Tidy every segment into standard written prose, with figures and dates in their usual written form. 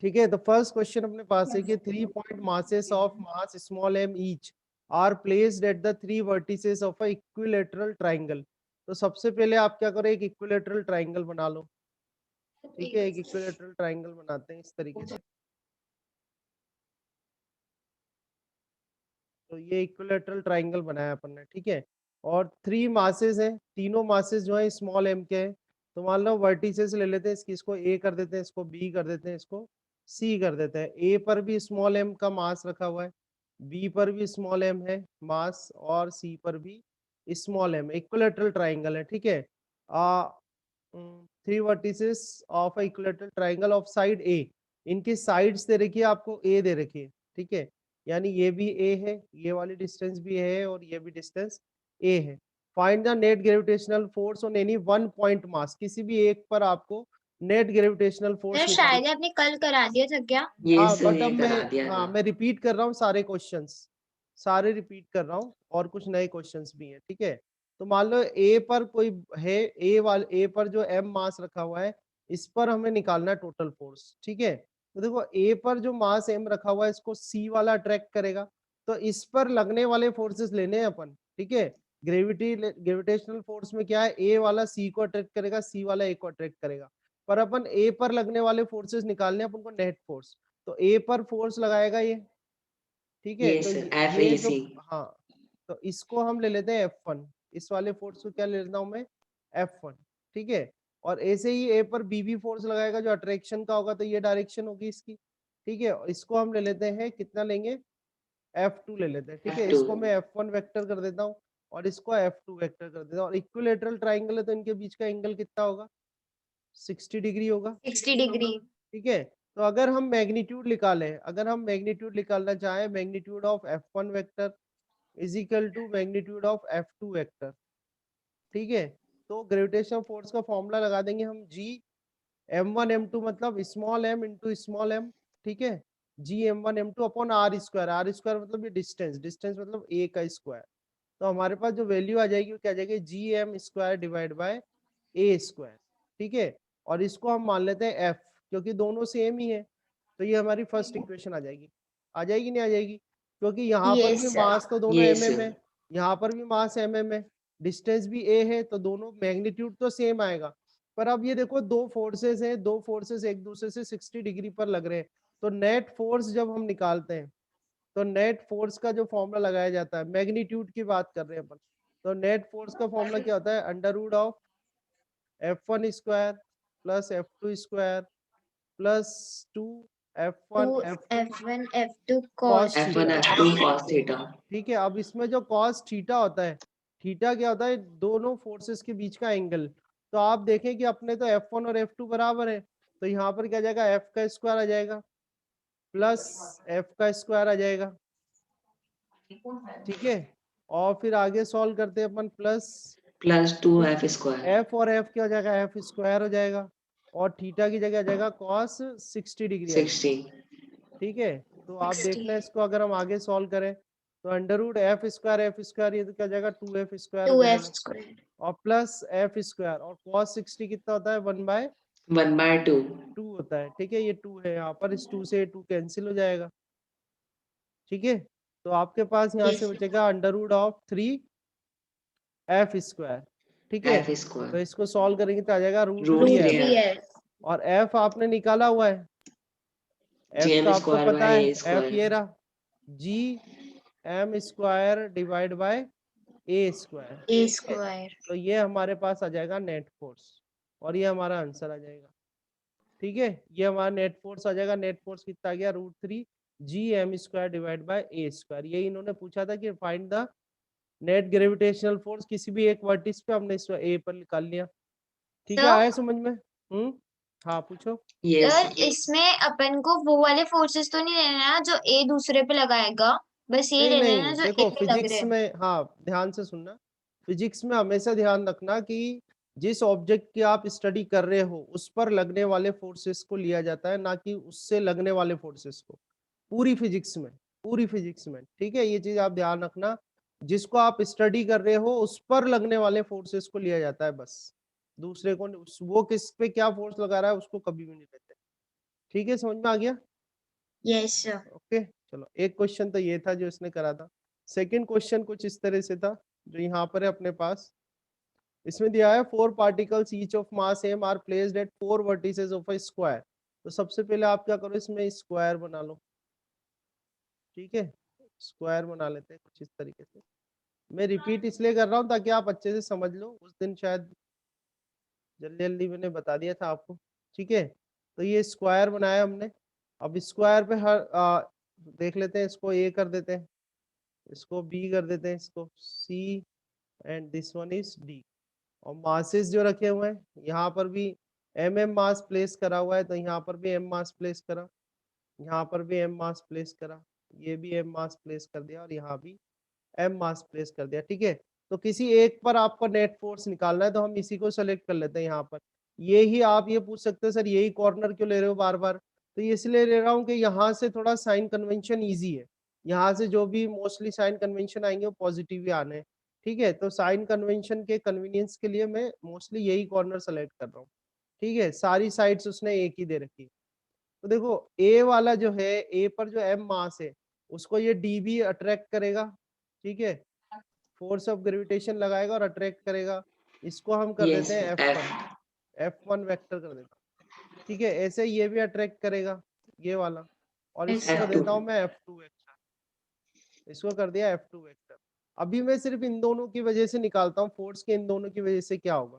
ठीक है, तो फर्स्ट क्वेश्चन अपने पास है कि 3 point masses of mass small m each are placed at the 3 vertices of a equilateral triangle. तो सबसे पहले आप क्या करो, एक इक्विलेटरल ट्राइंगल बना लो। ठीक है, एक इक्विलेटरल ट्राइंगल बनाते हैं इस तरीके से। तो ये इक्विलेटरल ट्राइंगल बनाया अपन ने। ठीक है, और 3 मासेस हैं, तीनों मासेस जो है स्मॉल m के हैं। तो मान लो वर्टिसेस ले लेते हैं, इसको a कर देते हैं, इसको b कर देते हैं, इसको c कर देते हैं। a पर भी स्मॉल m का मास रखा हुआ है, b पर भी स्मॉल m है मास, और c पर भी स्मॉल m। इक्विलेटरल ट्राइंगल है। ठीक है, 3 vertices of equilateral triangle of side a। इनकी साइड्स दे रखी है आपको, a दे रखी है। ठीक है, यानी ये भी a है, ये वाली डिस्टेंस भी है, और ये भी डिस्टेंस a है। Find the net gravitational force on any one point mass. किसी भी एक पर आपको नेट ग्रेविटेशनल फोर्स निकाल। शायद आपने कल करा दिया था क्या? ये हाँ, बट अब ये करा दिया था। मैं रिपीट कर रहा हूँ सारे क्वेश्चंस, सारे रिपीट कर रहा हूँ, और कुछ नए क्वेश्चंस भी हैं। ठीक है, तो मान लो ए पर कोई है, ए पर जो m मास रखा हुआ है, इस पर हमें निकालना है टोटल फोर्स। ठीक है, तो देखो ए पर जो मास m रखा हुआ है, इसको c वाला अट्रैक्ट करेगा, तो इस पर लगने वाले फोर्सेस लेने हैं अपन। ठीक है, ग्रेविटेशनल फोर्स में क्या है, ए वाला c को अट्रैक्ट करेगा, c वाला a को अट्रैक्ट करेगा। पर अपन ए पर लगने वाले फोर्सेस निकालने हैं अपन को, नेट फोर्स। तो ए पर फोर्स लगाएगा ये। ठीक है, तो यस ये जो, FAC। हाँ, तो इसको हम ले लेते हैं F1। इस वाले फोर्स को क्या ले लेता हूं मैं, F1। ठीक है, और ऐसे ही ए पर बी भी फोर्स लगाएगा जो अट्रैक्शन का होगा, तो ये डायरेक्शन होगी इसकी। ठीक है, और इसको हम ले लेते हैं, कितना लेंगे, F2 ले लेते हैं। ठीक है, F2। इसको मैं F1 वेक्टर कर देता हूँ, और इसको F2 वेक्टर कर देता हूँ। और इक्विलेटरल ट्राइंगल है, तो इनके बीच का एंगल कितना होगा, 60 डिग्री होगा। 60 डिग्री। ठीक है, तो अगर हम मैग्नीट्यूड निकालें, अगर हम मैग्नीट्यूड निकालना चाहें, magnitude of F1 vector is equal to magnitude of F2 vector. ठीक है, तो ग्रेविटेशनल फोर्स का फॉर्मूला लगा देंगे हम, G m1 m2 मतलब small m into small m। ठीक है, G m1 m2 upon r square. R square मतलब ये डिस्टेंस, डिस्टेंस मतलब a का स्क्वायर। तो हमारे पास जो वैल्यू आ जाएगी वो क्या आ जाएगी, G M square divide by A square. ठीक है, और इसको हम मान लेते हैं एफ, क्योंकि दोनों सेम ही है। तो ये हमारी फर्स्ट इक्वेशन आ जाएगी। आ जाएगी नहीं आ जाएगी, क्योंकि यहाँ पर यस भी सर। मास तो दोनों यस mm है, यहाँ पर भी मास mm है, डिस्टेंस भी a है, तो दोनों मैग्नीट्यूड तो सेम आएगा। पर अब ये देखो, दो फोर्सेस हैं, दो फोर्सेस एक दूसरे से 60 डिग्री पर लग रहे हैं। तो नेट फोर्स जब हम निकालते हैं, तो नेट फोर्स का जो फॉर्मूला लगाया जाता है, मैग्नीट्यूड की बात कर रहे हैं अपन, तो नेट फोर्स का फॉर्मूला क्या होता है, under root of F1 square plus F2 square plus 2 F1 F2 F1 F2 cos cos F1 theta. F2 cos theta. ठीक है, अब इसमें जो cos थीटा होता है, थीटा क्या होता है, दोनों फोर्सेस के बीच का एंगल। तो आप देखें कि अपने तो F1 और F2 बराबर है, तो यहाँ पर क्या जाएगा, F का स्क्वायर आ जाएगा प्लस F का स्क्वायर आ जाएगा। ठीक है, और फिर आगे सॉल्व करते हैं अपन, plus plus 2F square. F और एफ क्या हो जाएगा, एफ स्क्वायर हो जाएगा, और थीटा की जगह आ जाएगा कॉस 60 डिग्री आ जाएगा। 60। ठीक है, तो आप देख 60 लें इसको, अगर हम आगे सॉल्व करें, तो अंडर रूट एफ स्क्वायर, ये तो क्या हो जाएगा, 2f स्क्वायर हो 2F जाएगा, स्क्वायर। और प्लस एफ स्क्वायर, और कॉस 60 कितना होता है, 1/2। 1/2 होता है। ठीक है, ये 2 है यहाँ पर, इस 2 से 2 कैंसिल हो जाएगा। ठीक है, तो आपके पास यहाँ से यस बचेगा under root of 3f square. ठीक है, F तो स्क्वायर। इसको सॉल्व करेंगे तो आ जाएगा root root 3 root 3 F. 3F। और एफ आपने निकाला हुआ है, एफ तो GM आपको स्क्वायर पता बाय है, A एफ ये स्क्वायर। रहा, G M square divide by A square. A ठीक है, स्क्वायर। तो ये हमारे पास आ जाएगा नेट फोर्स, और ये हमारा आंसर आ जाएगा। ठीक है, ये हमारा नेट फोर्स आ जाएगा। नेट फोर्स कितना आ गया, root 3 G M square divide by A square. यही इन्होंने पूछा था कि find the net gravitational force किसी भी एक वर्टिस पे, हमने इस ए पर निकाल लिया। ठीक है, तो आया समझ में? हाँ पूछो। यस। सर इसमें अपन को वो वाले फोर्सेस तो नहीं लेना ना जो A दूसरे पे लगाएगा, बस ये नहीं लेना है नहीं, ना जो देखो A पे लग रहे फिजिक्स हैं। में, हाँ ध्यान से सुनना, फिजिक्स में हमेशा ध्यान रखना कि जिस ऑब्जेक्ट की आप स्टडी कर रहे हो उस पर लगने वाले फोर्सेस को लिया जाता है, ना कि उससे लगने वाले फोर्सेस को। पूरी फिजिक्स में, पूरी फिजिक्स में। ठीक है, ये चीज आप ध्यान रखना, जिसको आप स्टडी कर रहे हो उस पर लगने वाले फोर्सेस को लिया जाता है बस, दूसरे को नहीं। वो किस पे क्या फोर्स लगा रहा है उसको कभी भी नहीं लेते। ठीक है, समझ में आ गया? Yes sir. ओके, चलो एक क्वेश्चन तो ये था जो इसने करा था। सेकंड क्वेश्चन कुछ इस तरह से था जो यहाँ पर है अपने पास। इसमें दिया है 4 particles each of mass m are placed at 4 vertices of a square. तो सबसे पहले आप क्या करो, इसमें स्क्वायर बना लो। ठीक है, स्क्वायर बना लेते हैं कुछ इस तरीके से। मैं रिपीट इसलिए कर रहा हूँ ताकि आप अच्छे से समझ लो, उस दिन शायद जल्दी जल्दी मैंने बता दिया था आपको। ठीक है, तो ये स्क्वायर बनाया हमने। अब स्क्वायर पे देख लेते हैं, इसको ए कर देते हैं, इसको बी कर देते हैं, इसको C, and this one is D. और मासेस जो रखे हुए हैं, यहाँ पर भी एम मास प्लेस करा हुआ है, तो यहाँ पर भी एम मास प्लेस करा, यहाँ पर भी एम मास प्लेस करा, ये भी एम मास प्लेस कर दिया, और यहाँ भी एम मास प्लेस कर दिया। ठीक है, तो किसी एक पर आपको नेट फोर्स निकालना है, तो हम इसी को सेलेक्ट कर लेते हैं यहाँ पर। ये ही आप ये पूछ सकते हो सर यही कॉर्नर क्यों ले रहे हो बार बार, तो ये इसलिए ले रहा हूँ कि यहाँ से थोड़ा साइन कन्वेंशन ईजी है। यहाँ से जो भी मोस्टली साइन कन्वेंशन आएंगे वो पॉजिटिव ही आने हैं। ठीक है, तो साइन कन्वेंशन के कन्वीनियंस के लिए मैं मोस्टली यही कॉर्नर सेलेक्ट कर रहा हूँ। ठीक है, सारी साइड्स उसने एक ही दे रखी है। तो देखो ए वाला जो है, ए पर जो एम मास है उसको ये डी भी अट्रैक्ट करेगा। ठीक है, फोर्स ऑफ ग्रेविटेशन लगाएगा और अट्रैक्ट करेगा। इसको हम कर Yes, देते हैं F. F1 वेक्टर कर देता हूँ। ठीक है, ऐसे ये भी अट्रैक्ट करेगा ये वाला, और इसको कर F2. देता हूँ मैं F2 वेक्टर। इसको कर दिया F2 वेक्टर। अभी मैं सिर्फ इन दोनों की वजह से निकालता हूँ फोर्स के, इन दोनों की वजह से क्या होगा।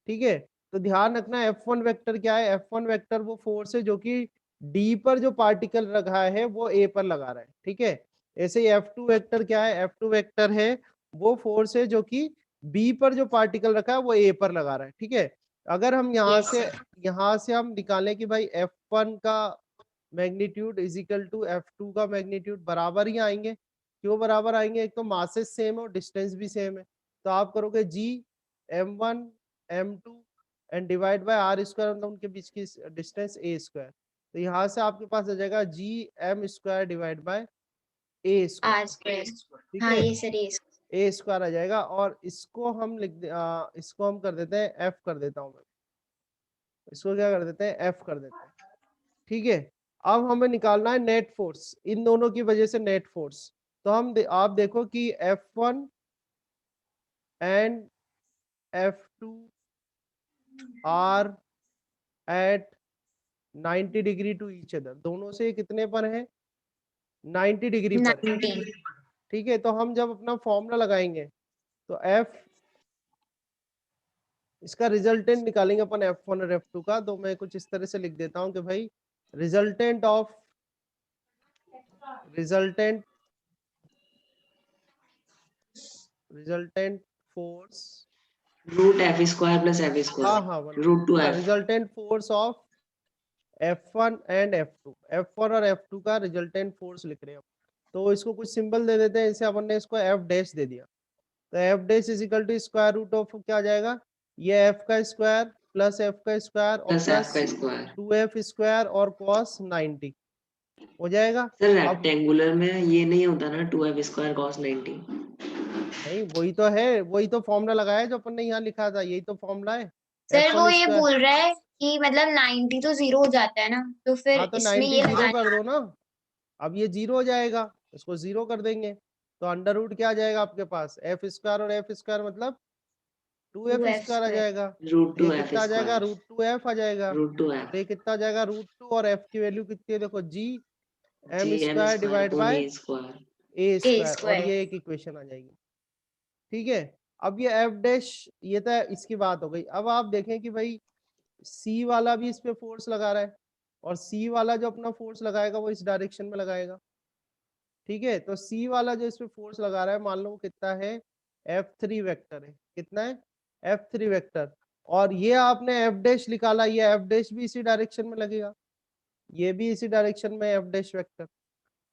ठीक है, तो ध्यान रखना F1 वेक्टर क्या है। F1 वेक्टर वो फोर्स है जो कि डी पर जो पार्टिकल रखा है वो ए पर लगा रहा है। ठीक है, ऐसे ही F2 वेक्टर क्या है, F2 वेक्टर है वो फोर्स है जो कि बी पर जो पार्टिकल रखा है वो ए पर लगा रहा है। ठीक है, अगर हम यहाँ से हम निकालें कि भाई F1 का magnitude is equal to F2 का मैग्नीट्यूड, बराबर ही आएंगे। क्यों बराबर आएंगे, एक तो मासेस सेम है और डिस्टेंस भी सेम है। तो आप करोगे G M1 M2 and divide by R square, मतलब उनके बीच की डिस्टेंस ए स्क्वायर। तो यहाँ से आपके पास आ जाएगा G M square divide by A square. R square. ठीक हाँ है, ये सर, ये ए स्क्वायर आ जाएगा, और इसको हम इसको हम कर देते हैं एफ कर देता हूँ मैं। इसको क्या कर देते हैं, एफ कर देते हैं। ठीक है, अब हमें निकालना है नेट फोर्स, इन दोनों की वजह से नेट फोर्स। तो आप देखो कि F1 and F2 are at 90 degree to each other, दोनों से कितने पर है, 90 डिग्री पर है। 90। ठीक है, तो हम जब अपना फॉर्मूला लगाएंगे तो F, इसका रिजल्टेंट निकालेंगे अपन F1 और F2 का। तो मैं कुछ इस तरह से लिख देता हूं कि भाई resultant force, Root F square plus F square. हाँ Root 2F. Resultant force of F1 and F2, F1 और F2 का रिजल्टेंट फोर्स लिख रहे हैं। तो इसको कुछ सिंबल दे देते हैं, इसे अपन ने इसको F डैश दे दिया। तो F dash is equal to square root of क्या आ जाएगा, ये F का स्क्वायर प्लस F का स्क्वायर और Plus F का square. 2F स्क्वायर और cos 90 हो जाएगा। सर अब रेक्टेंगुलर में ये नहीं होता ना 2F square cos 90। नहीं, वही तो है, वही तो फॉर्मूला लगाया है जो अपन ने यहाँ लिखा था, यही तो फॉर्मूला है। सर वो F1 ये स्क्वायर, बोल रहा है कि मतलब 90 तो 0 हो जाता है ना, तो फिर हाँ तो इसमें 90 ये जीरो लगाना। कर दो ना। अब ये 0 हो जाएगा, इसको 0 कर देंगे, तो अंडर रूट क्या आ जाएगा आपके पास, F स्क्वायर और F स्क्वायर मतलब 2F 2F स्क्वायर आ स्क्वायर। जाएगा। Root ये 2F कितना आ जाएगा, square. √2F आ जाएगा। Root 2F. और ये कितना आ जाएगा, √2, और F की वैल्यू कितनी है देखो, G M G M square square divide upon by A square. A A square, और स्क्वायर। ये एक इक्वेशन आ जाएगी। ठीक है, अब ये F डैश, ये तो इसकी बात हो गई। अब आप देखें कि भाई C वाला भी इस पे फोर्स लगा रहा है, और C वाला जो अपना फोर्स लगाएगा वो इस डायरेक्शन में लगाएगा। ठीक है, तो C वाला जो इस पे फोर्स लगा रहा है, मान लो वो कितना है, F3 वेक्टर है। कितना है, F3 वेक्टर। और ये आपने F डैश निकाला, ये F डैश भी इसी डायरेक्शन में लगेगा, ये भी इसी डायरेक्शन में F डैश वेक्टर।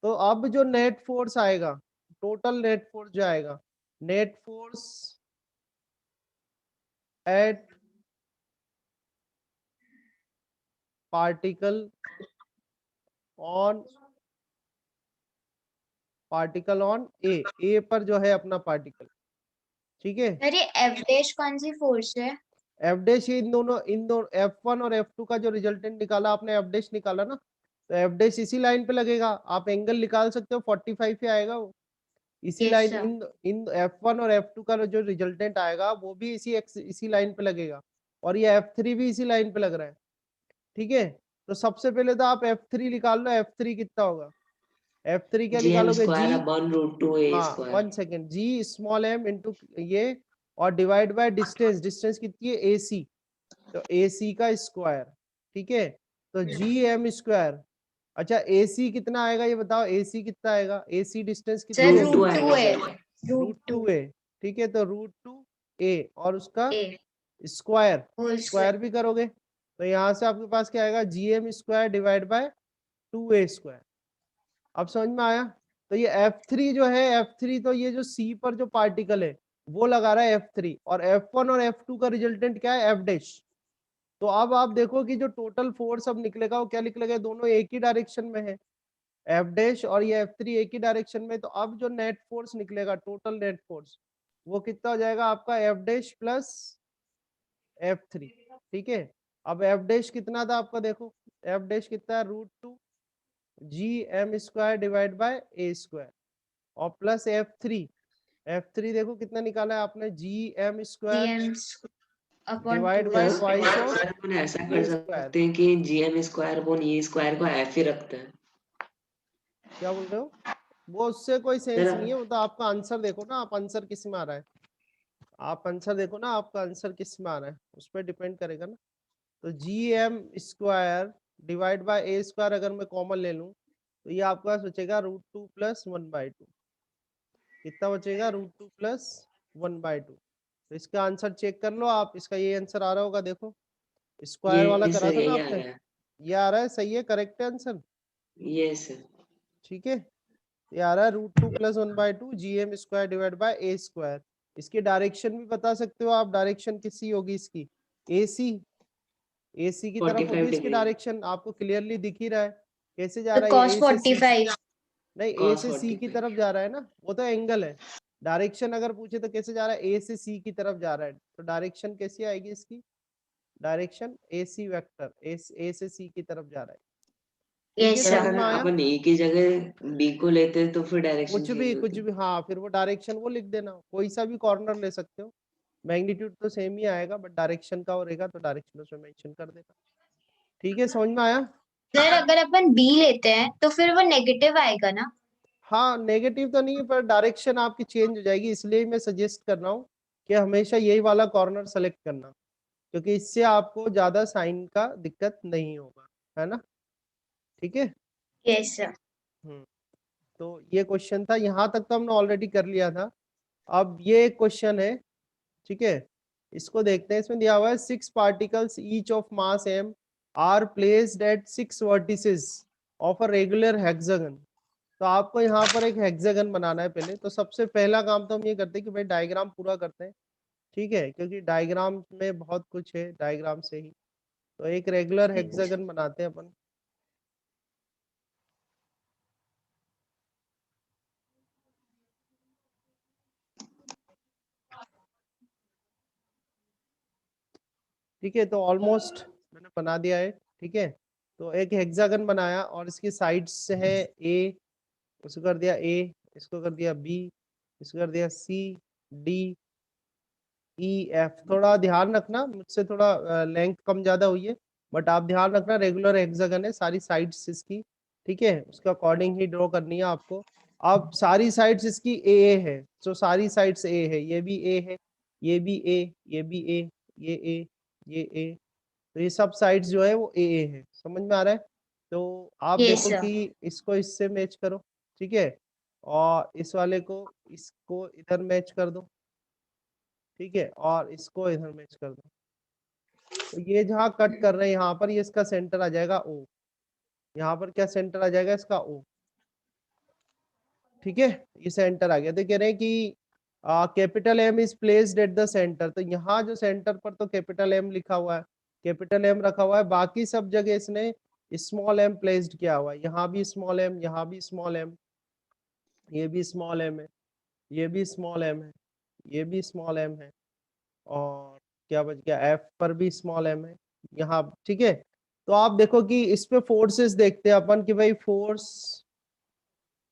तो अब जो नेट फोर्स आएगा, टोटल नेट फोर्स जो आएगा, net force at particle on A पर जो है अपना पार्टिकल। ठीक है, अरे एफ डैश कौन सी फोर्स है? एफ डैश इन दोनों F1 और F2 का जो रिजल्टेंट निकाला आपने, एफ डैश निकाला ना, तो एफ डैश इसी लाइन पे लगेगा। आप एंगल निकाल सकते हो 45 पे आएगा वो, इसी Yes, लाइन sir. इन F1 और F2 का जो रिजल्टेंट आएगा वो भी इसी लाइन पे लगेगा, और ये F3 भी इसी लाइन पे लग रहा है। ठीक है, तो सबसे पहले तो आप F3 निकाल लो, F3 कितना होगा? F3 क्या GM निकालोगे? Square G, upon root 2 A हाँ square. 1 second, G small m into ये और डिवाइड बाय डिस्टेंस, डिस्टेंस कितनी है? AC, तो AC का स्क्वायर। ठीक है, तो GM स्क्वायर। अच्छा AC कितना आएगा ये बताओ, AC कितना आएगा? AC डिस्टेंस Sir, कितनी है? रूट 2 root 2 आएगा है. सर। रूट टू ए। ठीक है, तो रूट 2 A और उसका A. Square, Whole square. Square भी करोगे तो यहाँ से आपके पास क्या आएगा? GM square divide bye 2A square. अब समझ में आया? तो ये F3 जो है, F3 तो ये जो C पर जो पार्टिकल है वो लगा रहा है F3, और F1 और F2 का रिजल्टेंट क्या है? F dash. तो अब आप देखो कि जो टोटल फोर्स अब निकलेगा वो क्या निकलेगा? दोनों एक ही डायरेक्शन में है, एफ डैश और ये F3 एक ही डायरेक्शन में। तो अब जो नेट फोर्स निकलेगा, टोटल नेट फोर्स, वो कितना हो जाएगा आपका? F dash plus F3। ठीक है, अब एफ डैश कितना था आपका? देखो एफ डैश कितना है? Root 2 GM square divide by A square, और प्लस F3 देखो कितना निकाला है आपने? GM square GM upon divide 2 by A sir twice square. Of sir अपन ऐसा कर A स्क्वायर। सकते हैं कि GM square upon E square को F ही रखते हैं। क्या बोल रहे हो? वो उससे कोई सेंस सर नहीं है, वो तो आपका आंसर देखो ना, आप आंसर किस में आ रहा है, आप आंसर देखो ना, आपका आंसर किस में आ रहा है, उस पर डिपेंड करेगा ना। तो GM square divide by A square अगर मैं कॉमन ले लूं तो ये आपका बचेगा रूट 2 प्लस 1/2। कितना बचेगा? Root 2 plus 1/2। तो इसका आंसर चेक कर लो आप, इसका ये आंसर आ रहा होगा, देखो स्क्वायर वाला ये करा सर था ना यही आ आपने, रहा है। ये आ रहा है, सही है, करेक्ट है आंसर। ये सर। ठीक है, ये आ रहा है root 2 plus 1/2 GM square divide by A square. इसकी डायरेक्शन भी बता सकते हो आप, डायरेक्शन किसी होगी इसकी? AC की तरफ 45 होगी इसकी डिग्री। डायरेक्शन, आपको क्लियरली दिख ही रहा है कैसे जा The रहा है cos ये A से C। 45. नहीं, A cos से C की 45। तरफ जा रहा है ना, वो तो एंगल है। डायरेक्शन अगर पूछे तो कैसे जा रहा है? A से C की तरफ जा रहा है, तो डायरेक्शन कैसी आएगी इसकी? डायरेक्शन AC वेक्टर, A से C की तरफ जा रहा है। ठीक है, Yes, सर sir. समझ अगर में आया? अपन A की जगह B को लेते हैं तो फिर डायरेक्शन चेंज कुछ होती। भी, हाँ, फिर वो डायरेक्शन वो लिख देना, कोई सा भी कॉर्नर ले सकते हो, मैग्नीट्यूड तो सेम ही आएगा, बट डायरेक्शन का रहेगा तो डायरेक्शन उसमें मेंशन कर देना। ठीक है, समझ में आया? सर अगर अपन B लेते हैं तो फिर वो नेगेटिव आएगा ना? हाँ, नेगेटिव तो नहीं है, पर डायरेक्शन आपकी चेंज हो जाएगी, इसलिए मैं सजेस्ट कर रहा हूँ कि हमेशा यही वाला कॉर्नर सेलेक्ट करना, क्योंकि इससे आपको ज्यादा साइन का दिक्कत नहीं होगा, है ना? ठीक है। Yes, sir. तो ये क्वेश्चन था, यहाँ तक तो हमने ऑलरेडी कर लिया था। अब ये एक क्वेश्चन है, ठीक है, इसको देखते हैं। इसमें दिया हुआ है 6 particles each of mass m are placed at 6 vertices of a regular hexagon. तो आपको यहाँ पर एक हेक्सागन बनाना है पहले, तो सबसे पहला काम तो हम ये करते हैं कि भाई डायग्राम पूरा करते हैं। ठीक है, क्योंकि डायग्राम में बहुत कुछ है, डायग्राम से ही तो एक रेगुलर हेक्सागन बनाते हैं अपन। ठीक है, तो ऑलमोस्ट मैंने बना दिया है। ठीक है, तो एक हेक्सागन बनाया और इसकी साइड्स है ए, उसको कर दिया ए, इसको कर दिया बी, इसको कर दिया सी, डी, ई, एफ। थोड़ा ध्यान रखना, मुझसे थोड़ा लेंथ कम ज्यादा हुई है, बट आप ध्यान रखना रेगुलर हेक्सागन है, सारी साइड्स इसकी, ठीक है, उसके अकॉर्डिंग ही ड्रॉ करनी है आपको। अब सारी साइड्स इसकी ए है, तो सारी साइड्स ए है, ये भी ए है, ये भी ए, ये भी ए, ये ए, ये ए, तो ये सब साइड्स जो है वो ए है। समझ में आ रहा है? तो आप Yes, देखो sir. कि इसको इससे मैच करो, ठीक है, और इस वाले को इसको इधर मैच कर दो, ठीक है, और इसको इधर मैच कर दो। तो ये जहाँ कट कर रहे हैं यहाँ पर, ये इसका सेंटर आ जाएगा ओ, यहाँ पर क्या सेंटर आ जाएगा इसका? ओ। ठीक है, ये सेंटर आ गया। तो कह रहे हैं कि capital M is placed at the centre, तो यहाँ जो सेंटर पर तो कैपिटल एम लिखा हुआ है, कैपिटल एम रखा हुआ है, बाकी सब जगह इसने स्मॉल एम प्लेस्ड किया हुआ है, यहाँ भी स्मॉल एम, यहाँ भी स्मॉल एम, ये भी स्मॉल एम है, ये भी स्मॉल एम है, ये भी स्मॉल एम है, और क्या बच गया, एफ पर भी स्मॉल एम है यहाँ, ठीक है। तो आप देखो कि इस पे फोर्सेस देखते हैं अपन कि भाई फोर्स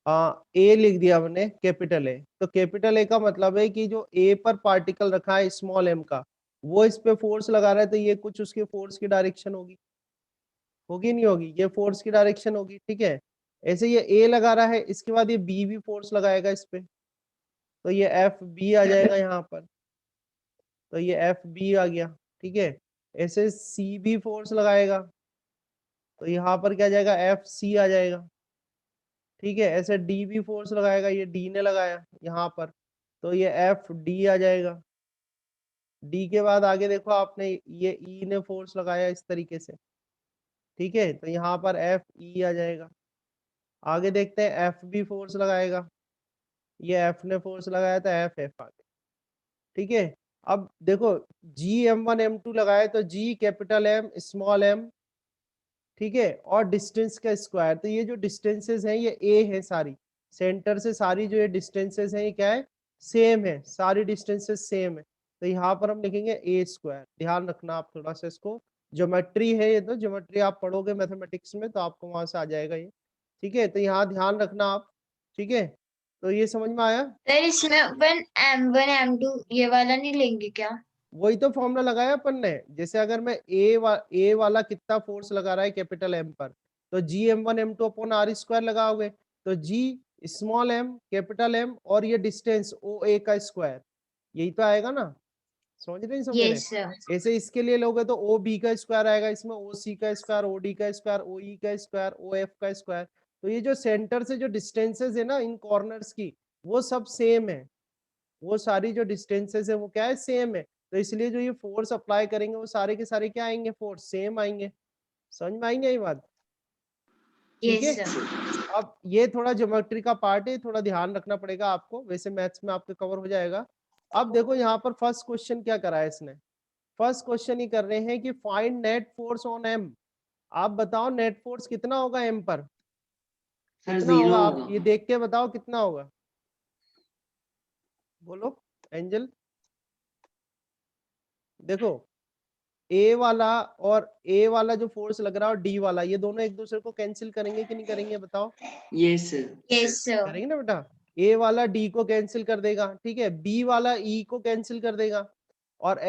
ए लिख दिया हमने कैपिटल ए, तो कैपिटल ए का मतलब है कि जो ए पर पार्टिकल रखा है स्मॉल एम का, वो इस पे फोर्स लगा रहा है, तो ये कुछ उसके फोर्स की डायरेक्शन होगी, होगी नहीं होगी, ये फोर्स की डायरेक्शन होगी, ठीक है। ऐसे ये ए लगा रहा है, इसके बाद ये बी भी फोर्स लगाएगा इस पे, तो ये एफ बी आ जाएगा यहाँ पर, तो ये एफ बी आ गया, ठीक है। ऐसे सी भी फोर्स लगाएगा, तो यहाँ पर क्या जाएगा, एफ सी आ जाएगा, ठीक है। ऐसे डी भी फोर्स लगाएगा, ये डी ने लगाया यहाँ पर, तो ये एफ डी आ जाएगा। डी के बाद आगे देखो आपने ये ई ने फोर्स लगाया इस तरीके से, ठीक है, तो यहाँ पर एफ ई आ जाएगा। आगे देखते हैं एफ भी फोर्स लगाएगा, ये एफ ने फोर्स लगाया था, एफ एफ आ गया, ठीक है। अब देखो जी M1 M2 लगाए, तो जी कैपिटल एम स्मॉल एम, ठीक है, और डिस्टेंस का स्क्वायर, तो ये जो डिस्टेंसेस हैं ये ए है सारी, सेंटर से सारी जो ये डिस्टेंसेस हैं ये क्या है, सेम है, सारी डिस्टेंसेस सेम है, तो यहाँ पर हम लिखेंगे ए स्क्वायर। ध्यान रखना आप थोड़ा सा इसको, ज्योमेट्री है ये, तो ज्योमेट्री आप पढ़ोगे मैथमेटिक्स में तो आपको वहां से आ जाएगा ये, ठीक है। तो यहाँ ध्यान रखना आप, ठीक है। तो ये समझ में आया, सर इसमें अपन M1 M2 ये वाला नहीं लेंगे क्या? वही तो फॉर्मूला लगाया अपन ने। जैसे अगर मैं ए वाला कितना फोर्स लगा रहा है कैपिटल एम पर, तो जी M1 M2 upon are square लगाओगे, तो जी स्मॉल एम कैपिटल एम और ये डिस्टेंस ओ ए का स्क्वायर, यही तो आएगा ना, समझ रहे हैं सब मेरे। Yes sir. ऐसे इसके लिए लोगे तो ओ बी का स्क्वायर आएगा, इसमें ओ सी का स्क्वायर, ओ डी का स्क्वायर, ओ ई का स्क्वायर, ओ एफ का स्क्वायर। तो ये जो सेंटर से जो डिस्टेंसेस है ना इन कॉर्नर्स की, वो सब सेम है, वो सारी जो डिस्टेंसेस है वो क्या है, सेम है। तो इसलिए जो ये फोर्स अप्लाई करेंगे वो सारे के सारे क्या आएंगे, फोर्स सेम आएंगे। समझ में आएंगे ये बात, ठीक है। Yes sir. अब ये थोड़ा ज्योमेट्री का पार्ट है, थोड़ा ध्यान रखना पड़ेगा आपको, वैसे मैथ्स में आपके कवर हो जाएगा। अब देखो यहाँ पर फर्स्ट क्वेश्चन क्या करा है इसने, फर्स्ट क्वेश्चन ही कर रहे हैं कि find net force on M. आप बताओ नेट फोर्स कितना होगा एम पर, सर कितना 0 होगा, आप होगा। ये देख के बताओ कितना होगा, बोलो एंजल। देखो ए वाला और ए वाला जो फोर्स लग रहा है और डी वाला, ये दोनों एक दूसरे को कैंसिल करेंगे कि नहीं करेंगे बताओ, यस सर। Yes sir. करेंगे ना बेटा। ए वाला डी को कैंसिल कर देगा, ठीक है, बी वाला ई को कैंसिल कर देगा, और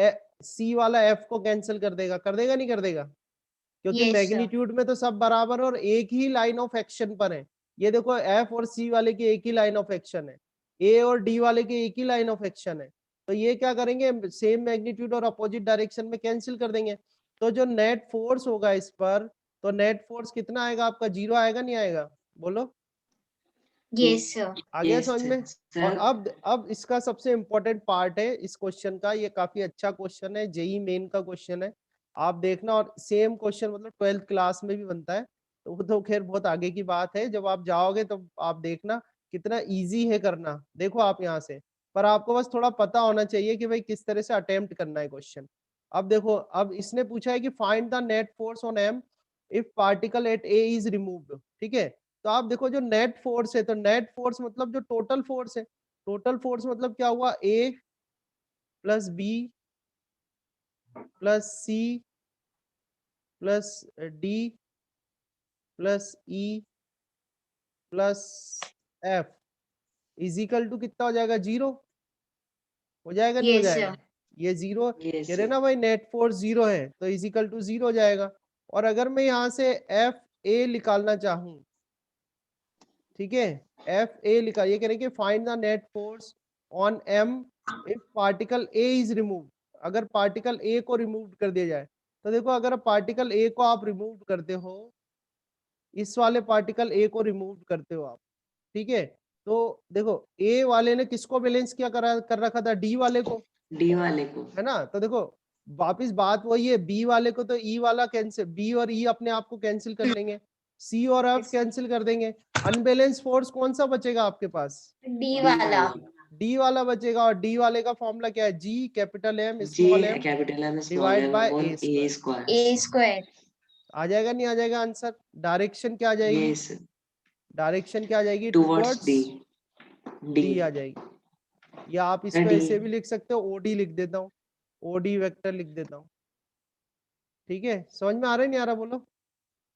सी वाला एफ को कैंसिल कर देगा नहीं कर देगा, क्योंकि यस सर। मैग्नीट्यूड में तो सब बराबर और एक ही लाइन ऑफ एक्शन पर है। ये देखो एफ और सी वाले की एक ही लाइन ऑफ एक्शन है, ए और डी वाले की एक ही लाइन ऑफ एक्शन है, तो ये क्या करेंगे, सेम मैग्नीट्यूड और अपोजिट डायरेक्शन में कैंसिल कर देंगे। तो जो नेट फोर्स होगा इस पर, तो नेट फोर्स कितना आएगा आपका, 0 आएगा नहीं आएगा, बोलो, यस सर। आ गया यस समझ में। और सर। अब इसका सबसे इम्पोर्टेंट पार्ट है इस क्वेश्चन का, ये काफी अच्छा क्वेश्चन है, जेई मेन का क्वेश्चन है, आप देखना। और सेम क्वेश्चन मतलब 12th क्लास में भी बनता है, तो वो तो खैर बहुत आगे की बात है, जब आप जाओगे तो आप देखना कितना इजी है करना। देखो आप यहाँ से, पर आपको बस थोड़ा पता होना चाहिए कि भाई किस तरह से अटेम्प्ट करना है क्वेश्चन। अब देखो, अब इसने पूछा है कि find the net force on M if particle at A is removed, ठीक है। तो आप देखो जो नेट फोर्स है, तो नेट फोर्स मतलब जो टोटल फोर्स है, टोटल फोर्स मतलब क्या हुआ, A plus B plus C plus D plus E plus F is equal to कितना हो जाएगा, 0 हो जाएगा नहीं हो यस जाएगा, सर। ये 0 यस कह रहे सर। ना भाई, नेट फोर्स 0 है तो इजिकल टू 0 हो जाएगा। और अगर मैं यहाँ से एफ ए निकालना चाहूँ, ठीक है, एफ ए लिखा, ये कह रहे हैं कि find the net force on M if particle A is remove. अगर पार्टिकल ए को रिमूव कर दिया जाए, तो देखो अगर पार्टिकल ए को आप रिमूव करते हो, इस वाले पार्टिकल ए को रिमूव करते हो आप, ठीक है, तो देखो ए वाले ने किसको बैलेंस किया कर रखा था, डी वाले को, डी वाले को। है ना। तो देखो वापिस बात वही है, बी वाले को तो ई वाला कैंसिल, बी और ई अपने आप को कैंसिल कर लेंगे, सी और एफ कैंसिल कर देंगे, अनबैलेंस फोर्स कौन सा बचेगा आपके पास, डी वाला। डी वाला बचेगा। और डी वाले का फॉर्मूला क्या है, G capital M G small M capital M small divide M by upon A A square. Square. A square. आ जाएगा नहीं आ जाएगा आंसर, डायरेक्शन क्या आ जाएगी, यस डायरेक्शन क्या आ जाएगी, टुवर्ड्स डी। डी डी आ जाएगी। या आप सर इसको डी। ऐसे भी लिख सकते हो, ओडी लिख देता हूँ, ओडी वेक्टर लिख देता हूँ, ठीक है। समझ में आ रहा है नहीं आ रहा, बोलो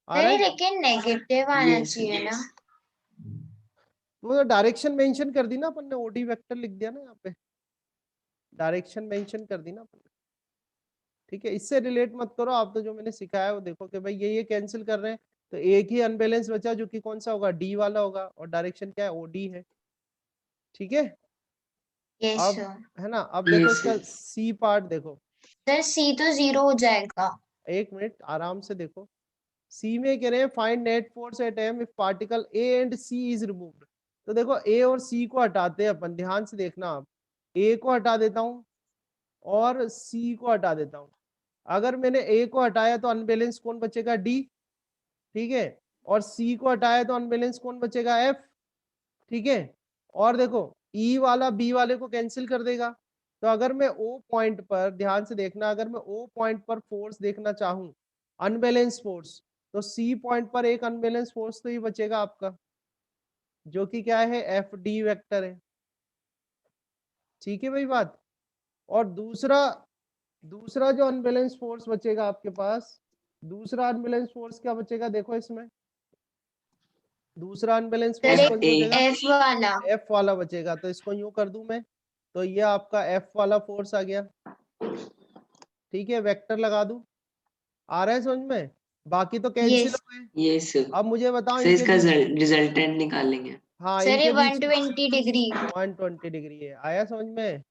आ रहा नहीं है? लेकिन नेगेटिव आना Yes, चाहिए ना। वो डायरेक्शन मेंशन कर दी ना अपन ने, ओडी वेक्टर लिख दिया ना यहाँ पे, डायरेक्शन मेंशन कर दी ना अपन ने, ठीक है। इससे रिलेट मत करो आप, तो जो मैंने सिखाया है वो देखो कि भाई ये कैंसिल कर रहे हैं, तो एक ही अनबैलेंस बचा जो कि कौन सा होगा, डी वाला होगा, और डायरेक्शन क्या है, ओडी है, ठीक है। यस अब सर। है ना, अब देखो yes, इसका sir. सी पार्ट देखो, सर सी तो 0 हो जाएगा। एक मिनट आराम से देखो। सी में कह रहे हैं find net force at M if particle A and C is removed. तो देखो ए और सी को हटाते हैं अपन, ध्यान से देखना आप, ए को हटा देता हूं और सी को हटा देता हूं। अगर मैंने ए को हटाया तो अनबैलेंस कौन बचेगा, डी, ठीक है। और सी को हटाया तो अनबैलेंस कौन बचेगा, एफ, ठीक है। और देखो ई वाला बी वाले को कैंसिल कर देगा। तो अगर मैं ओ पॉइंट पर, ध्यान से देखना, अगर मैं ओ पॉइंट पर फोर्स देखना चाहूं, अनबैलेंस फोर्स, तो सी पॉइंट पर एक अनबैलेंस फोर्स तो ही बचेगा आपका, जो कि क्या है, एफ डी वेक्टर है, ठीक है भाई बात। और दूसरा दूसरा जो अनबैलेंस फोर्स बचेगा आपके पास, दूसरा अनबैलेंस फोर्स क्या बचेगा, देखो इसमें दूसरा अनबैलेंस सर फोर्स F कौन A. सा बचेगा, एफ वाला। एफ वाला बचेगा। तो इसको यूं कर दूं मैं, तो ये आपका एफ वाला फोर्स आ गया, ठीक है। वेक्टर लगा दूं, आ रहा है समझ में, बाकी तो कैंसिल यस हो गए। Yes, sir. अब मुझे बताओ सर इनके इसका बीच, रिजल्टेंट निकालेंगे। हाँ सर ये इनके बीच 120 डिग्री। 120 डिग्री है, आया समझ में,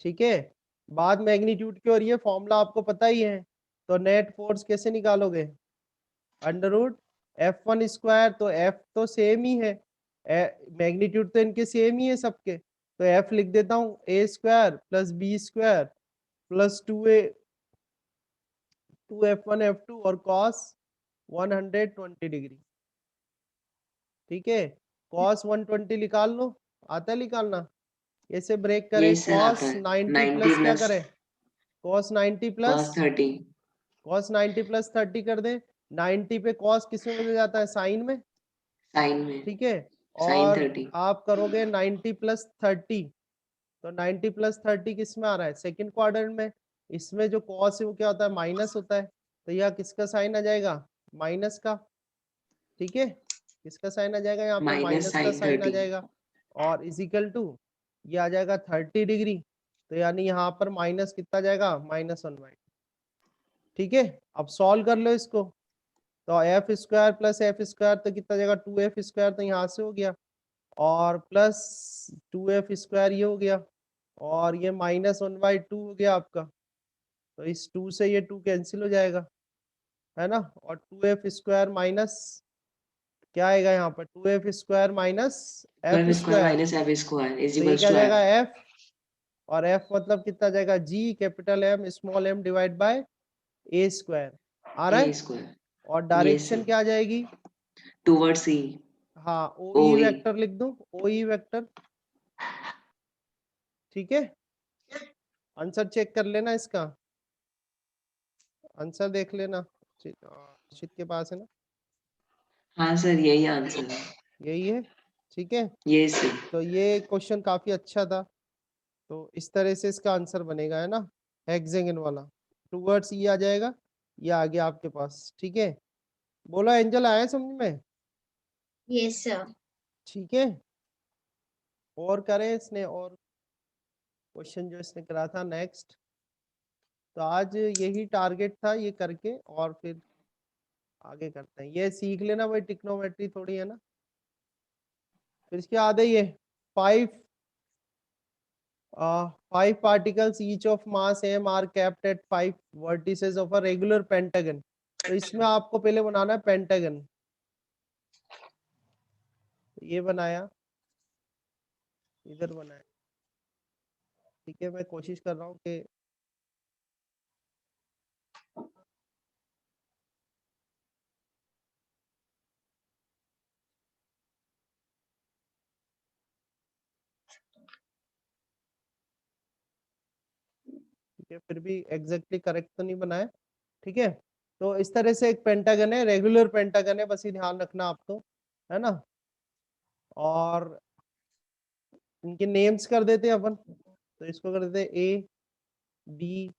ठीक है। बाद मैग्नीट्यूड की, और ये फॉर्मूला आपको पता ही है, तो नेट फोर्स कैसे निकालोगे, अंडर रूट F1 स्क्वायर, तो F तो सेम ही है, मैग्नीट्यूड तो इनके सेम ही है सबके, तो F लिख देता हूँ a square plus B square plus 2F1 F2 और cos 120 डिग्री, ठीक है। cos 120 निकाल लो, आता है निकालना, ऐसे ब्रेक करें, Yes, sir, आता cos है 90 90 प्लस क्या प्लस करें, cos 90 plus cos 30 cos 90 plus 30 कर दे, 90 पे cos किस में बदल जाता है, साइन में, साइन में ठीक है। साइन और 30 आप करोगे 90 प्लस 30, तो 90 प्लस 30 किस में आ रहा है, सेकंड क्वाड्रेंट में। इसमें जो cos है वो क्या होता है, माइनस होता है, तो यह किसका साइन आ जाएगा, माइनस का, ठीक है। किसका साइन आ जाएगा, यहाँ पे माइनस माइनस का साइन साइन आ 30 जाएगा, और इजिकल टू ये आ जाएगा 30 डिग्री, तो यानी यहाँ पर माइनस कितना जाएगा, -1/, ठीक है। अब सॉल्व कर लो इसको, तो F square plus F square तो कितना जाएगा, 2f स्क्वायर, तो यहाँ से हो गया, और प्लस 2f स्क्वायर ये हो गया, और ये -1/2 हो गया आपका, तो इस 2 से ये 2 कैंसिल हो जाएगा, है ना। और 2f स्क्वायर माइनस क्या आएगा यहाँ पर, 2f square minus F 2f square square, minus f square is तो ये इक्वल्स क्या टू जाएगा, f एफ, और एफ मतलब कितना जाएगा, G capital M small M divide by A square, आ रहा a है। स्क्वायर। और यस डायरेक्शन सर, क्या आ जाएगी, टुवर्ड्स e हाँ ओ ई OE वेक्टर लिख दूं, ओ ई वेक्टर, ठीक है। आंसर चेक कर लेना इसका, आंसर देख लेना, चित के पास है ना, हाँ सर यही आंसर है। यही है, ठीक है। Yes sir. तो ये क्वेश्चन काफी अच्छा था, तो इस तरह से इसका आंसर बनेगा, है ना, हेक्सागन वाला, टूवर्ड्स ये आ जाएगा, ये आ गया आपके पास, ठीक है। बोला एंजल, आया समझ में, यस सर। ठीक है। और करें इसने, और क्वेश्चन जो इसने करा था नेक्स्ट, तो आज यही टारगेट था, ये करके और फिर आगे करते हैं, ये सीख लेना भाई, टिक्नोमेट्री थोड़ी है ना। फिर इसके आगे ये 5 particles each of mass m are kept at 5 vertices of a regular pentagon। तो इसमें आपको पहले बनाना है पेंटागन, ये बनाया, इधर बनाया, ठीक है। मैं कोशिश कर रहा हूँ कि ठीक है, फिर भी एग्जैक्टली करेक्ट तो नहीं बनाया, ठीक है। तो इस तरह से एक पेंटागन है, रेगुलर पेंटागन है, बस ये ध्यान रखना आपको, है ना। और इनके नेम्स कर देते हैं अपन, तो इसको कर देते हैं ए, बी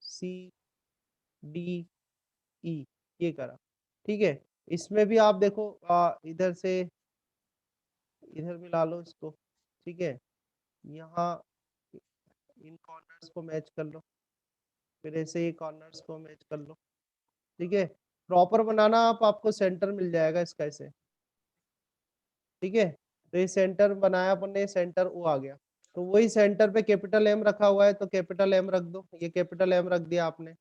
सी डी ई, ये करा। ठीक है, इसमें भी आप देखो इधर से इधर मिला लो इसको। ठीक है, यहाँ इन कॉर्नर्स को मैच कर लो, फिर ऐसे ही कॉर्नर्स को मैच कर लो। ठीक है, प्रॉपर बनाना आप, आपको सेंटर मिल जाएगा इसका ऐसे। ठीक है, तो ये सेंटर बनाया अपन ने, सेंटर ओ आ गया, तो वही सेंटर पे कैपिटल एम रखा हुआ है तो कैपिटल एम रख दो, ये कैपिटल एम रख दिया आपने।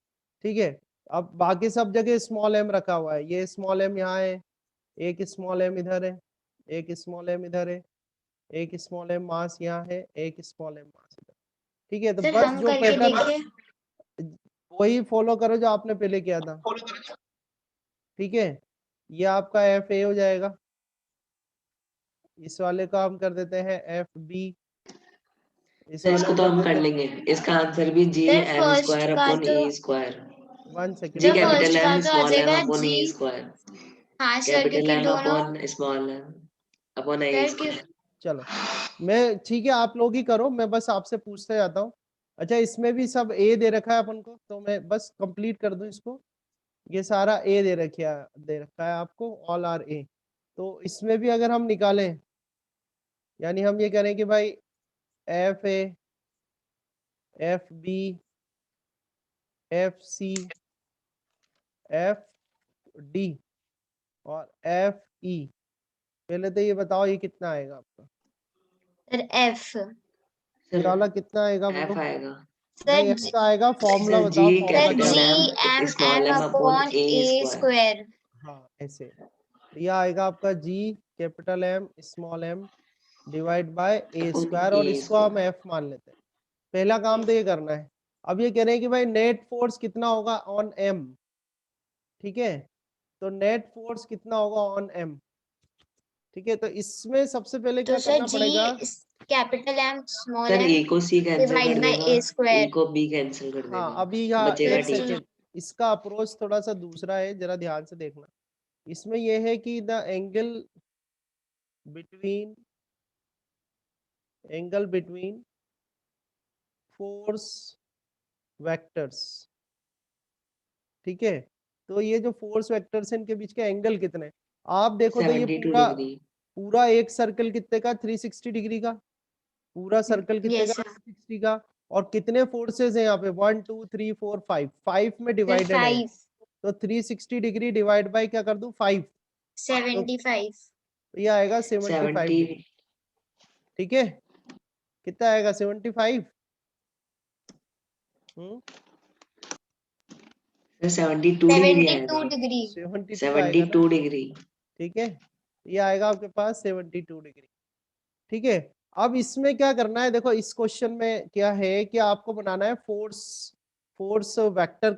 ठीक है, अब बाकी सब जगह स्मॉल एम रखा हुआ है, ये स्मॉल एम यहाँ है, एक स्मॉल एम इधर है, एक स्मॉल एम इधर है, एक स्मॉल एम मास यहाँ है, एक स्मॉल एम मास इधर। ठीक है, तो सर बस हम जो करके पैटर्न देखिए। वही फॉलो करो जो आपने पहले किया था। ठीक है, ये आपका एफ ए हो जाएगा, इस वाले का हम कर देते हैं एफ बी, इस सर वाले इसको को तो कर हम देते कर हैं लेंगे, इसका आंसर भी जी सर एम फर्स्ट स्क्वायर का अपॉन तो ए स्क्वायर, 1 सेकेंड जी सर कैपिटल फर्स्ट का एम तो आ स्मॉल एम जाएगा अपॉन जी। ए स्क्वायर, हाँ सर, कैपिटल क्योंकि एम दोनों अपॉन स्मॉल एम अपॉन ए सर स्क्वायर। चलो मैं, ठीक है आप लोग ही करो, मैं बस आपसे पूछते जाता हूँ। अच्छा, इसमें भी सब ए दे रखा है अपन को, तो मैं बस कंप्लीट कर दूं इसको। ये सारा ए दे रखा है आपको, ऑल आर ए। तो इसमें भी अगर हम निकालें, यानी हम ये करें कि भाई F A, F B, F C, F D और एफ ई, पहले तो ये बताओ ये कितना आएगा आपका, सर एफ। ये सर वाला कितना आएगा बोलो। एफ आएगा, नहीं, सर एफ का आएगा, फॉर्मूला सर जी बताओ, फॉर्मूला सर क्या जी कैपिटल होता है। M M small M M upon upon A A square. Square. हाँ ऐसे, तो ये आएगा आपका G capital M small M divide by A upon square, A और इसको हम स्क्वायर। एफ मान लेते हैं। पहला काम तो ये करना है। अब ये कह रहे हैं कि भाई नेट फोर्स कितना होगा ऑन एम। ठीक है, तो नेट फोर्स कितना होगा ऑन एम। ठीक है, तो इसमें सबसे पहले तो क्या सर करना जी पड़ेगा। Capital M small sir M A को सी कैंसिल डिवाइड कर बाय देगा, ए ई स्क्वायर। को बी कैंसिल कर हाँ, देगा, अभी यहाँ बचेगा एक डी। सेकेंड, इसका अप्रोच थोड़ा सा दूसरा है, जरा ध्यान से देखना। इसमें यह है कि the angle between force vectors. ठीक है, तो ये जो फोर्स वेक्टर्स हैं इनके बीच के एंगल कितने, आप देखो तो ये 72 पूरा डिग्री। पूरा एक सर्कल कितने का, 360 डिग्री का, पूरा सर्कल कितने का, यस सर। 360 का। और कितने फोर्सेस हैं यहाँ पे, 1 2 3 4 5, 5 में सर डिवाइडेड है, 5 तो 360 डिग्री डिवाइड बाय क्या कर दूं 5, तो 75। ये आएगा 75 70 डिग्री। ठीक है, कितना आएगा 75। 72 डिग्री 72 आएगा, डिग्री। 72 आएगा ना। 72 डिग्री। ठीक है, ये आएगा आपके पास 72 डिग्री। ठीक है, अब इसमें क्या करना है, देखो इस क्वेश्चन में क्या है कि आपको बनाना है फोर्स वेक्टर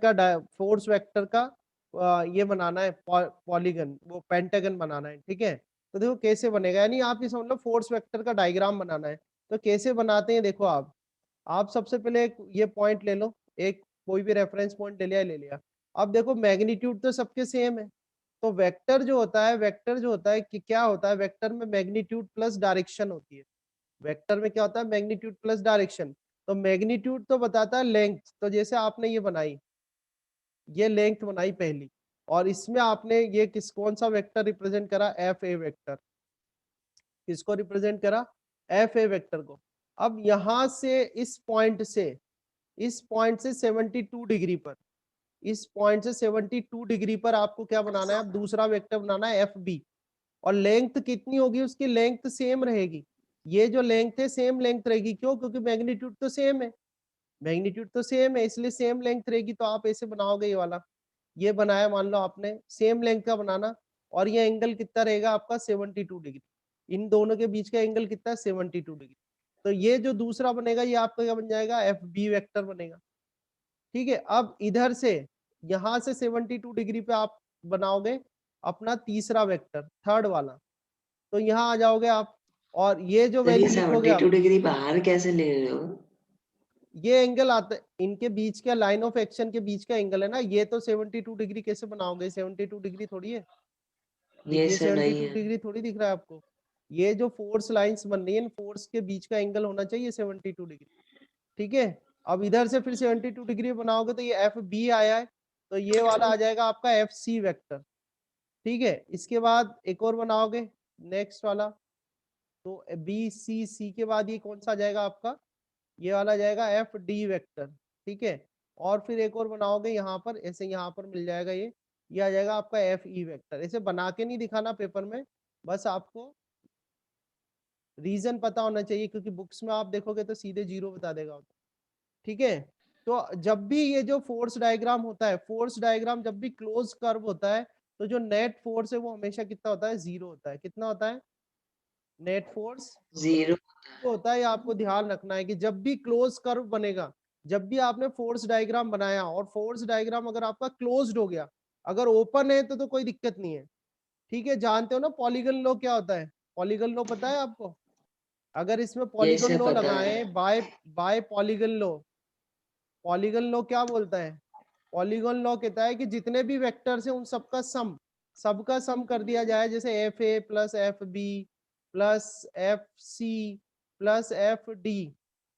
का ये बनाना है पॉलीगन, वो पेंटागन बनाना है। ठीक है, तो देखो कैसे बनेगा, यानी आप ये समझ लो फोर्स वेक्टर का डायग्राम बनाना है। तो कैसे बनाते हैं, देखो आप सबसे पहले एक ये पॉइंट ले लो, एक कोई भी रेफरेंस पॉइंट ले लिया। अब देखो मैग्नीट्यूड तो सबके सेम है, तो वेक्टर जो होता है कि क्या होता है, वेक्टर में मैग्नीट्यूड प्लस डायरेक्शन होती है। वेक्टर में क्या होता है, मैग्नीट्यूड प्लस डायरेक्शन। तो मैग्नीट्यूड तो बताता है लेंथ, तो जैसे आपने ये बनाई, ये लेंथ बनाई पहली, और इसमें आपने ये कौन सा वेक्टर रिप्रेजेंट करा, एफ ए वेक्टर। किसको रिप्रेजेंट करा, एफ ए वेक्टर को। अब यहां से इस पॉइंट से 72 डिग्री पर, इस पॉइंट से 72 डिग्री पर आपको क्या बनाना है, अब दूसरा वेक्टर बनाना है एफ बी। और लेंथ कितनी होगी, उसकी लेंथ सेम रहेगी, ये जो लेंथ है सेम लेंथ रहेगी। क्यों, क्योंकि मैग्नीट्यूड तो सेम है, इसलिए सेम लेंथ रहेगी। तो आप ऐसे बनाओगे, ये वाला ये बनाया, मान लो आपने सेम लेंथ का बनाना, और ये एंगल कितना रहेगा आपका 72 डिग्री, इन दोनों के बीच का एंगल कितना है 72 डिग्री। तो ये जो दूसरा बनेगा ये आपका क्या बन जाएगा, एफ बी वेक्टर बनेगा। ठीक है, अब इधर से यहां से 72 डिग्री पे आप बनाओगे अपना तीसरा वेक्टर, थर्ड वाला, तो यहाँ आ जाओगे आप, और ये जो सर ये वैल्यू लिखोगे 72 आप, डिग्री बाहर कैसे ले रहे हो? ये एंगल आता है इनके बीच का, लाइन ऑफ एक्शन के बीच का एंगल है ना ये। तो 72 डिग्री कैसे बनाओगे, 72 डिग्री थोड़ी है, ये देखिए सर नहीं 72 है। डिग्री थोड़ी दिख रहा है आपको। ये जो फोर्स लाइंस बन रही है, फोर्स के बीच का एंगल होना चाहिए 72 डिग्री। ठीक है, अब इधर से फिर 72 डिग्री बनाओगे तो ये एफ बी आया है, तो ये वाला आ जाएगा आपका एफ सी वेक्टर। ठीक है, इसके बाद एक और बनाओगे नेक्स्ट वाला, तो बी सी सी के बाद ये कौन सा आ जाएगा आपका, ये वाला जाएगा एफ डी वेक्टर। ठीक है, और फिर एक और बनाओगे यहाँ पर, ऐसे यहाँ पर मिल जाएगा ये आ जाएगा आपका एफ ई वेक्टर। ऐसे बना के नहीं दिखाना पेपर में, बस आपको रीजन पता होना चाहिए, क्योंकि बुक्स में आप देखोगे तो सीधे 0 बता देगा। ठीक है, तो जब भी ये जो फोर्स डायग्राम होता है, फोर्स डायग्राम जब भी क्लोज कर्व होता है, तो जो नेट फोर्स है वो हमेशा कितना होता है, 0 होता है। कितना होता है नेट फोर्स? 0 तो होता है, आपको ध्यान रखना है कि जब भी क्लोज कर्व बनेगा, जब भी आपने फोर्स डायग्राम बनाया और फोर्स डायग्राम अगर आपका क्लोज्ड हो गया, अगर ओपन है तो कोई दिक्कत नहीं है। ठीक है, जानते हो ना पॉलीगन लॉ क्या होता है? पॉलीगन लॉ पता है आपको? अगर इसमें पॉलीगन जैसे लॉ पता लगाए है by by polygon law, polygon law क्या बोलता है? पॉलीगन लॉ कहता है कि जितने भी वेक्टर्स हैं उन सबका सम कर दिया जाए, जैसे F A plus F B plus F C plus F D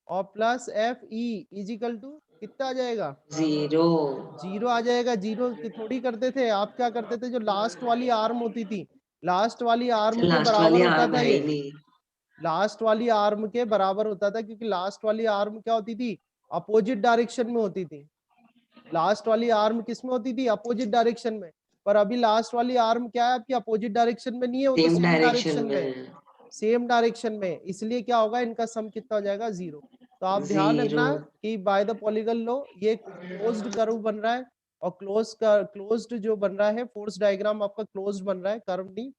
और plus F E is equal to कितना आ जाएगा? 0 0 आ जाएगा। 0 की थोड़ी करते थे, आप क्या करते थे, जो लास्ट वाली आर्म होती थी, लास्ट वाली आर्म के लास्ट बराबर वाली होता आर्म था है ये, ही नहीं। लास्ट वाली आर्म के बराबर होता था, क्योंकि लास्ट वाली आर्म क्या होती थी, अपोजिट डायरेक्शन में होती थी। लास्ट वाली आर्म किस में होती थी, अपोजिट डायरेक्शन में। पर अभी लास्ट वाली आर्म क्या है आपकी, अपोजिट डायरेक्शन में नहीं है, वो तो सेम सेम डायरेक्शन डायरेक्शन में है, में सेम डायरेक्शन में। इसलिए क्या होगा, इनका सम कितना हो जाएगा, 0। तो आप ध्यान 0 रखना कि बाय द पॉलीगन लॉ ये क्लोज्ड कर्व बन रहा है, और क्लोज्ड जो बन रहा है फोर्स डायग्राम आपका क्लोज्ड बन रहा है, कर्व नहीं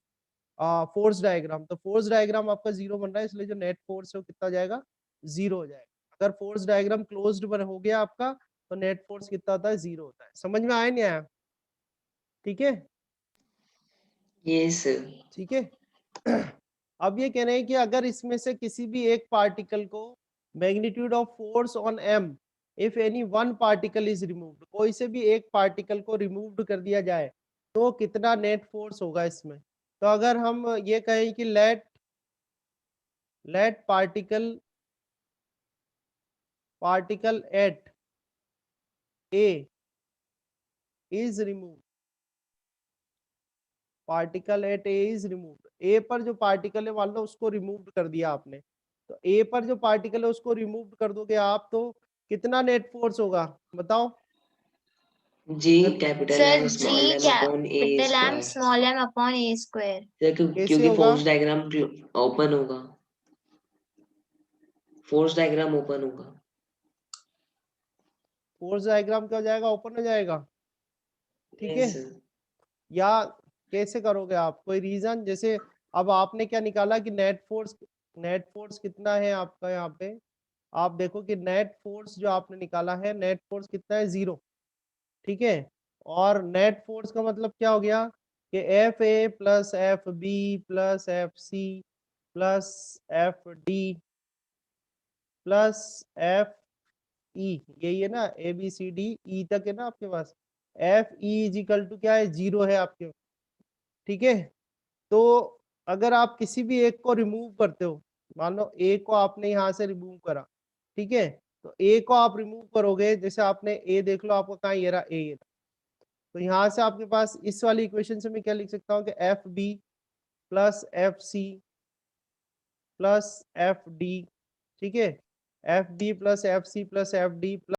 फोर्स डायग्राम। तो फोर्स डायग्राम आपका 0 बन रहा है, इसलिए जो नेट फोर्स है वो कितना हो जाएगा, 0 हो जाएगा। अगर फोर्स डायग्राम क्लोज्ड बन हो गया आपका, तो नेट फोर्स कितना होता है, 0 होता है। समझ में आया नहीं आया? ठीक है, यस ठीक है। अब ये कह रहे हैं कि अगर इसमें से किसी भी एक पार्टिकल को magnitude of force on M if any one particle is removed, कोई से भी एक पार्टिकल को रिमूव्ड कर दिया जाए तो कितना नेट फोर्स होगा इसमें। तो अगर हम ये कहें कि let particle at A is removed, particle at A is removed, A पर जो पार्टिकल है मान लो उसको रिमूव कर दिया आपने, तो ए पर जो पार्टिकल है उसको रिमूव कर दोगे आप, तो कितना नेट फोर्स होगा बताओ? G capital sir M small G M upon A capital M square, small M upon A square. कैसे क्योंकि होगा? फोर्स डायग्राम ओपन होगा, फोर्स डायग्राम ओपन होगा। फोर्स डायग्राम क्या हो जाएगा, ओपन हो जाएगा। ठीक है, यस या कैसे करोगे आप, कोई रीजन? जैसे अब आपने क्या निकाला कि नेट फोर्स कितना है आपका, यहाँ पे आप देखो कि नेट फोर्स जो आपने निकाला है, नेट फोर्स कितना है, 0। ठीक है, और नेट फोर्स का मतलब क्या हो गया कि F A plus F B plus F C plus F D plus F E, यही है ना, A B C D E तक है ना आपके पास, एफ ई इजिकल टू क्या है, 0 है आपके। ठीक है, तो अगर आप किसी भी एक को रिमूव करते हो, मान लो ए को आपने यहाँ से रिमूव करा, ठीक है, तो ए को आप रिमूव करोगे, जैसे आपने ए देख लो आपका कहाँ, ये रहा ए, ये रहा। तो यहाँ से आपके पास इस वाली इक्वेशन से मैं क्या लिख सकता हूँ कि F B plus F C plus F D, ठीक है, F B plus F C plus F D